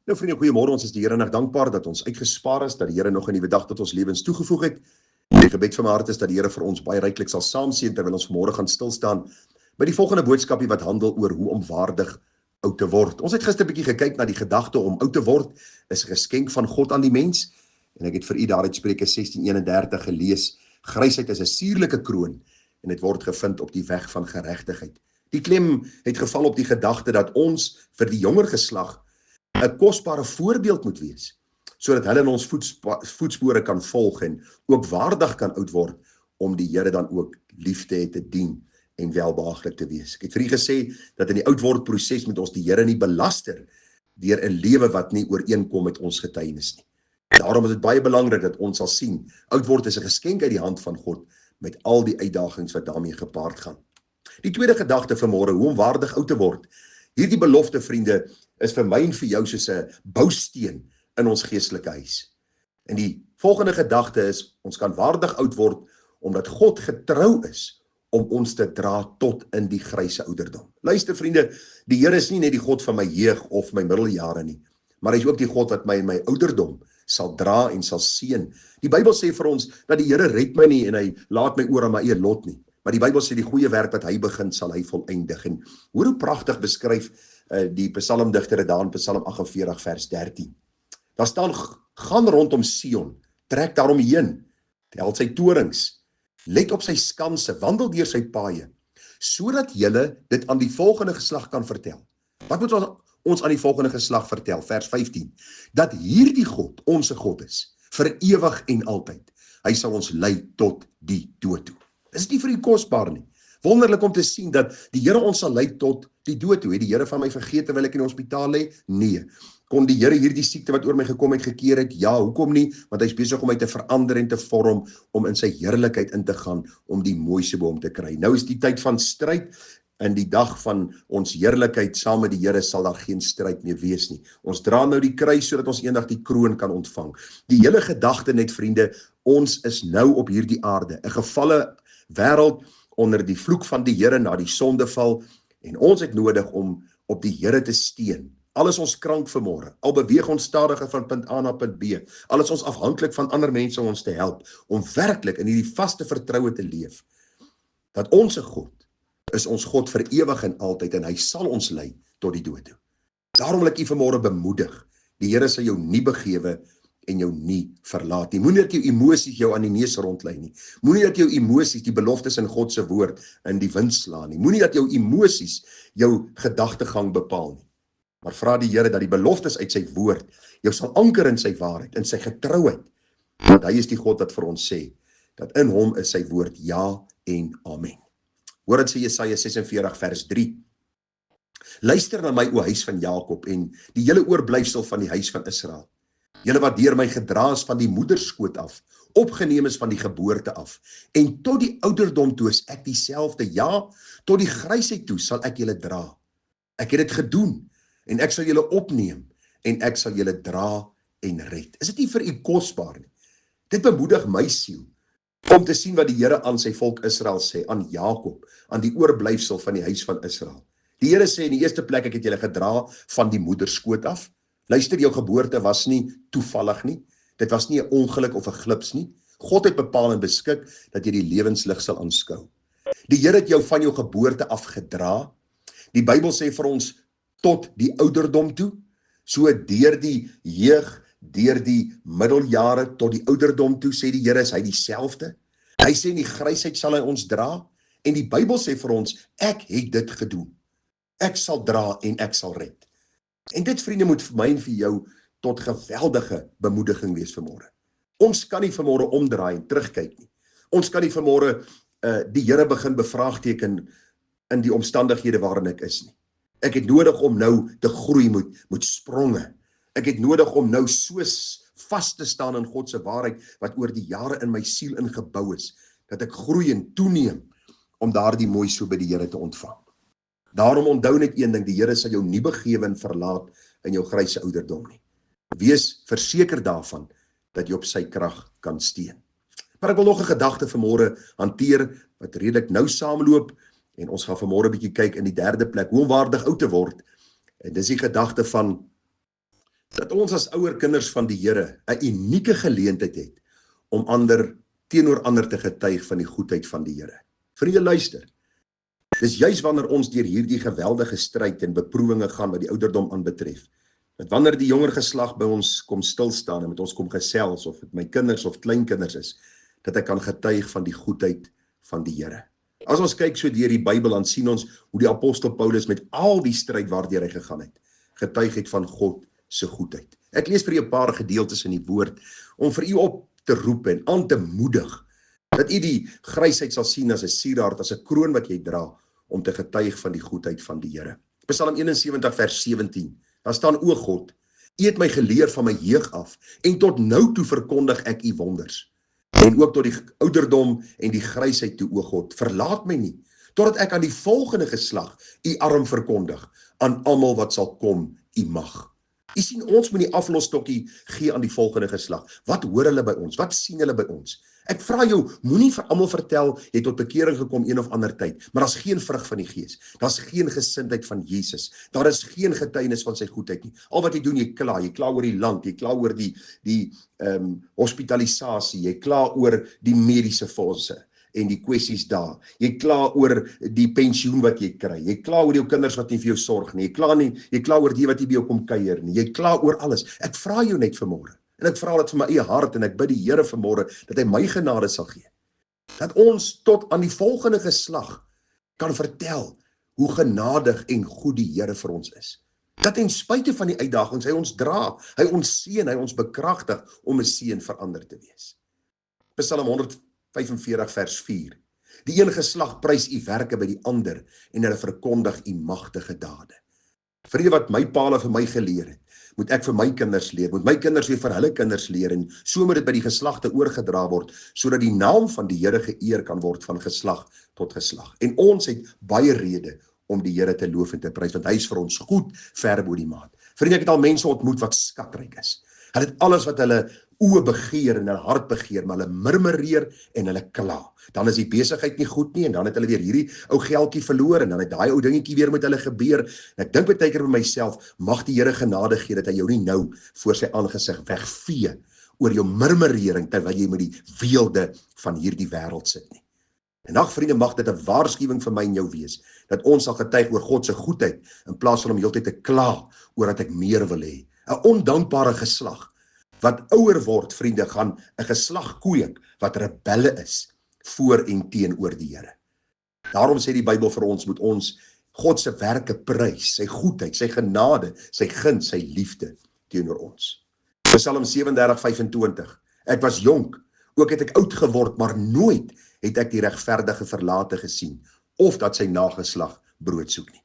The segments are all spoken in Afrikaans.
Nou vriende, goeiemôre, ons is die Here nog dankbaar dat ons uitgespaar is, dat die Here nog 'n nuwe dag tot ons lewens toegevoeg het. Die gebed van my hart is dat die Here vir ons baie ryklik sal saamseën terwyl ons vanmôre gaan stil staan by die volgende boodskapie wat handel oor hoe om waardig oud te word. Ons het gister 'n bietjie gekyk na die gedagte om oud te word is 'n geskenk van God aan die mens en ek het vir u daaruit Spreuke 16:31 gelees. Grysheid is 'n suurlike kroon en dit word gevind op die weg van geregtigheid. Die klem het geval op die gedagte dat ons vir die jonger geslag 'n kosbare voorbeeld moet wees, sodat hulle in ons voetspore kan volg en ook waardig kan oud word om die Here dan ook lief te hê, te dien en welbehaaglik te wees. Ek het vir u gesê dat in die oudwordproses moet ons die Here nie belaster deur 'n lewe wat nie ooreenkom met ons getuienis nie. Daarom is dit baie belangrik dat ons sal sien, oud word is 'n geskenk uit die hand van God met al die uitdagings wat daarmee gepaard gaan. Die tweede gedagte vanmôre, hoe om waardig oud te word. Hierdie belofte, vriende, is vir my en vir jou soos 'n bousteen in ons geestelike huis. En die volgende gedagte is, ons kan waardig oud word, omdat God getrou is om ons te dra tot in die gryse ouderdom. Luister vriende, die Here is nie net die God van my jeug of my middeljare nie, maar hy is ook die God wat my in my ouderdom sal dra en sal seën. Die Bybel sê vir ons, dat die Here red my nie en hy laat my oor aan my eie lot nie. Maar die Bybel sê die goeie werk wat hy begin, sal hy volëindig. En hoor hoe pragtig beskryf die psalmdigter daar in Psalm 48 vers 13. Daar staan, gaan rondom Sion, trek daaromheen, tel sy torings, let op sy skanse, wandel deur sy paaie, sodat julle dit aan die volgende geslag kan vertel. Wat moet ons aan die volgende geslag vertel? Vers 15, dat hierdie God, onse God is, vir ewig en altyd. Hy sal ons lei tot die dood toe. Is nie vir u kosbaar nie. Wonderlik om te sien dat die Here ons sal lei tot die dood toe. Het die Here van my vergeet terwyl ek in die hospitaal lê? Nee. Kon die Here hierdie siekte wat oor my gekom het gekeer het? Ja, hoekom nie? Want hy is besig om my te verander en te vorm, om in sy heerlikheid in te gaan, om die mooiste boom te kry. Nou is die tyd van stryd. In die dag van ons heerlikheid saam met die Here sal daar geen stryd meer wees nie. Ons dra nou die kruis sodat ons eendag die kroon kan ontvang. Die hele gedagte net, vriende, ons is nou op hierdie aarde, 'n gevalle wêreld onder die vloek van die Here na die sondeval, en ons het nodig om op die Here te steun. Al is ons krank vanmôre, al beweeg ons stadiger van punt A na punt B, al is ons afhanklik van ander mense om ons te help, om werklik in hierdie vaste vertroue te leef, dat onse God is ons God vir ewig en altyd, en hy sal ons lei tot die dood toe. Daarom wil ek u vanmôre bemoedig, die Here sal jou nie begewe en jou nie verlaat nie. Moenie dat jou emosies jou aan die neus rondlei nie. Moenie dat jou emosies die beloftes in God se woord in die wind slaan nie. Moenie dat jou emosies jou gedagtegang bepaal nie. Maar vra die Here dat die beloftes uit sy woord jou sal anker in sy waarheid, in sy getrouheid. Want hy is die God wat vir ons sê, dat in hom is sy woord ja en amen. Hoor dit sê Jesaja 46 vers 3. Luister na my, o huis van Jakob, en die hele oorblyfsel van die huis van Israel. Julle wat deur my gedra is van die moederskoot af, opgeneem is van die geboorte af, en tot die ouderdom toe is ek dieselfde, ja, tot die grysheid toe sal ek julle dra. Ek het dit gedoen, en ek sal julle opneem, en ek sal julle dra en red. Is dit nie vir u kosbaar nie? Dit bemoedig my siel, om te sien wat die Here aan sy volk Israel sê, aan Jakob, aan die oorblyfsel van die huis van Israel. Die Here sê in die eerste plek, ek het julle gedra van die moederskoot af. Luister, jou geboorte was nie toevallig nie, dit was nie 'n ongeluk of 'n glips nie. God het bepaal en beskik dat jy die lewenslig sal aanskou. Die Here het jou van jou geboorte af gedra. Die Bybel sê vir ons, tot die ouderdom toe, so deur die jeug, deur die middeljare tot die ouderdom toe, sê die Here, is hy dieselfde. Hy sê in die grysheid sal hy ons dra, en die Bybel sê vir ons, ek het dit gedoen. Ek sal dra en ek sal red. En dit, vriende, moet vir my en vir jou tot geweldige bemoediging wees vanmôre. Ons kan nie vanmôre omdraai en terugkyk nie. Ons kan nie vanmôre die Here begin bevraagteken in die omstandighede waarin ek is nie. Ek het nodig om nou te groei met spronge. Ek het nodig om nou so vas te staan in God se waarheid wat oor die jare in my siel ingebou is, dat ek groei en toeneem om daardie mooi so by die Here te ontvang. Daarom onthou net een ding, die Here sal jou nie begewe en verlaat in jou gryse ouderdom nie. Wees verseker daarvan dat jy op sy krag kan steun. Maar ek wil nog 'n gedagte vanmôre hanteer wat redelik nou saamloop, en ons gaan vanmôre 'n bietjie kyk in die derde plek, hoe om waardig oud te word. En dis die gedagte van dat ons as ouer kinders van die Here 'n unieke geleentheid het om teenoor ander te getuig van die goedheid van die Here. Vriende, luister. Dis juis wanneer ons deur hierdie geweldige stryd en beproewinge gaan wat die ouderdom aanbetref, dat wanneer die jonger geslag by ons kom stilstaan en met ons kom gesels, of dit my kinders of kleinkinders is, dat ek kan getuig van die goedheid van die Here. As ons kyk so deur die Bybel, dan sien ons hoe die apostel Paulus met al die stryd waardeur hy gegaan het, getuig het van God se goedheid. Ek lees vir u 'n paar gedeeltes in die woord, om vir u op te roep en aan te moedig, dat u die grysheid sal sien as 'n sieraad, as 'n kroon wat jy dra, om te getuig van die goedheid van die Here. Psalm 71 vers 17, daar staan: O God, u het my geleer van my jeug af, en tot nou toe verkondig ek u wonders. En ook tot die ouderdom en die grysheid toe, o God, verlaat my nie, totdat ek aan die volgende geslag u arm verkondig, aan almal wat sal kom, u mag. U sien, ons moet die aflosstokkie gee aan die volgende geslag. Wat hoor hulle by ons? Wat sien hulle by ons? Ek vra jou, moenie vir almal vertel, jy het tot bekering gekom een of ander tyd, maar daar's geen vrug van die Gees. Daar's geen gesindheid van Jesus. Daar is geen getuienis van sy goedheid nie. Al wat jy doen, jy kla oor die land, jy kla oor die hospitalisasie, jy kla oor die mediese fondse en die kwessies daar. Jy kla oor die pensioen wat jy kry. Jy kla oor jou kinders wat nie vir jou sorg nie. Jy kla oor die wat nie by jou kom kuier nie. Jy kla oor alles. Ek vra jou net vanmôre. En ek vra dit vir my eie hart en ek bid die Here vanmôre dat hy my genade sal gee. Dat ons tot aan die volgende geslag kan vertel hoe genadig en goed die Here vir ons is. Dat ten spyte van die uitdagings hy ons dra, hy ons seën, hy ons bekragtig om 'n seën vir ander te wees. Psalm 145 vers 4. Die een geslag prys u werke by die ander en hulle verkondig u magtige dade. Vriende, wat my paal vir my geleer het, moet ek vir my kinders leer, moet my kinders weer vir hulle kinders leer, en so moet dit by die geslagte oorgedra word, sodat die naam van die Here geëer kan word van geslag tot geslag. En ons het baie rede om die Here te loof en te prys, want hy is vir ons goed, ver bo die maat. Vriende, ek het al mense ontmoet wat skatryk is. Hulle het alles wat hulle oë begeer en hulle hart begeer, maar hulle murmureer en hulle kla. Dan is die besigheid nie goed nie, en dan het hulle weer hierdie ou geldjie verloor, en dan het daai ou dingetjie weer met hulle gebeur. En ek dink baie keer by myself, mag die Here genade gee dat hy jou nie nou voor sy aangesig wegvee oor jou murmurering terwyl jy met die weelde van hierdie wêreld sit nie. En ag vriende, mag dit 'n waarskuwing vir my en jou wees, dat ons sal getuig oor God se goedheid, in plaas van om heeltyd te kla oor dat ek meer wil hê. 'n Ondankbare geslag wat ouer word, vriende, gaan 'n geslag kweek wat rebelle is voor en teenoor die Here. Daarom sê die Bybel vir ons, moet ons God se werke prys, sy goedheid, sy genade, sy guns, sy liefde teenoor ons. Psalm 37:25. Ek was jonk, ook het ek oud geword, maar nooit het ek die regverdige verlate gesien, of dat sy nageslag brood soek nie.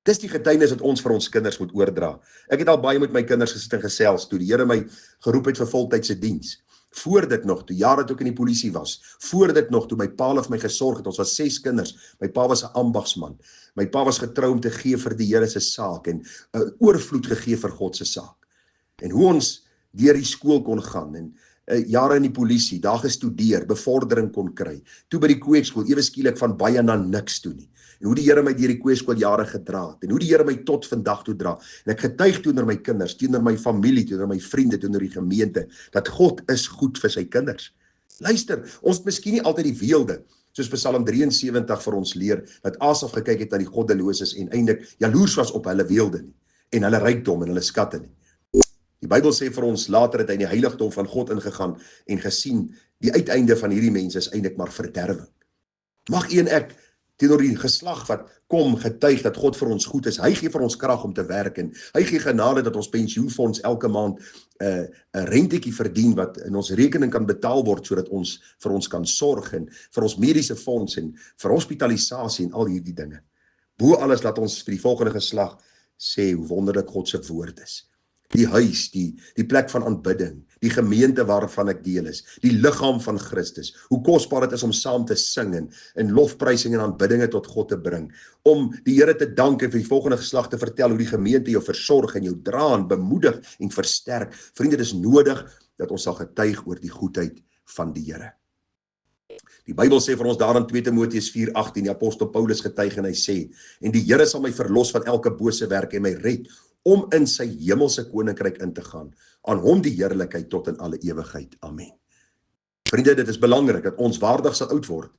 Dis die getuienis wat ons vir ons kinders moet oordra. Ek het al baie met my kinders gesit en gesels, toe die Here my geroep het vir voltydse diens. Voor dit nog, toe jare toe ek in die polisie was, voor dit nog, toe my pa vir my gesorg het, ons was 6 kinders, my pa was 'n ambagsman, my pa was getrou om te gee vir die Here se saak, en 'n oorvloed gegee vir God se saak. En hoe ons deur die skool kon gaan, en jare in die polisie, daar gestudeer, bevordering kon kry, toe by die kweekskool, ewe skielik van baie na niks toe nie. En hoe die Here my deur die kweekskool jare gedra het, en hoe die Here my tot vandag toe dra, en ek getuig teenoor my kinders, teenoor my familie, teenoor my vriende, teenoor die gemeente, dat God is goed vir sy kinders. Luister, ons het miskien nie altyd die weelde, soos Psalm 73 vir ons leer, dat Asaf gekyk het na die goddeloses en eintlik jaloers was op hulle weelde nie, en hulle rykdom en hulle skatte nie. Die Bybel sê vir ons, later het hy in die heiligdom van God ingegaan en gesien, die uiteinde van hierdie mense is eintlik maar verderwing. Mag u en ek teenoor die geslag wat kom getuig dat God vir ons goed is. Hy gee vir ons krag om te werk, en hy gee genade dat ons pensioenfonds elke maand 'n rentetjie verdien wat in ons rekening kan betaal word, sodat ons vir ons kan sorg, en vir ons mediese fonds en vir hospitalisasie en al hierdie dinge. Bo alles laat ons vir die volgende geslag sê hoe wonderlik God se woord is. Die huis, die plek van aanbidding, die gemeente waarvan ek deel is, die liggaam van Christus, hoe kosbaar dit is om saam te sing en lofprysing en aanbiddinge tot God te bring, om die Here te dank en vir die volgende geslag te vertel hoe die gemeente jou versorg en jou dra en bemoedig en versterk. Vriende, dit is nodig dat ons sal getuig oor die goedheid van die Here. Die Bybel sê vir ons daar in 2 Timoteus 4:18, die apostel Paulus getuig en hy sê, en die Here sal my verlos van elke bose werk en my red, om in sy hemelse koninkryk in te gaan. Aan hom die heerlikheid tot in alle ewigheid. Amen. Vriende, dit is belangrik dat ons waardig sal oud word.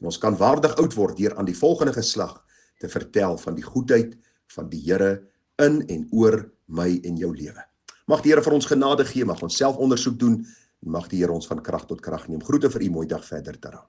En ons kan waardig oud word deur aan die volgende geslag te vertel van die goedheid van die Here in en oor my en jou lewe. Mag die Here vir ons genade gee, mag ons self ondersoek doen, en mag die Here ons van krag tot krag neem. Groete vir u, mooi dag verder, Tara.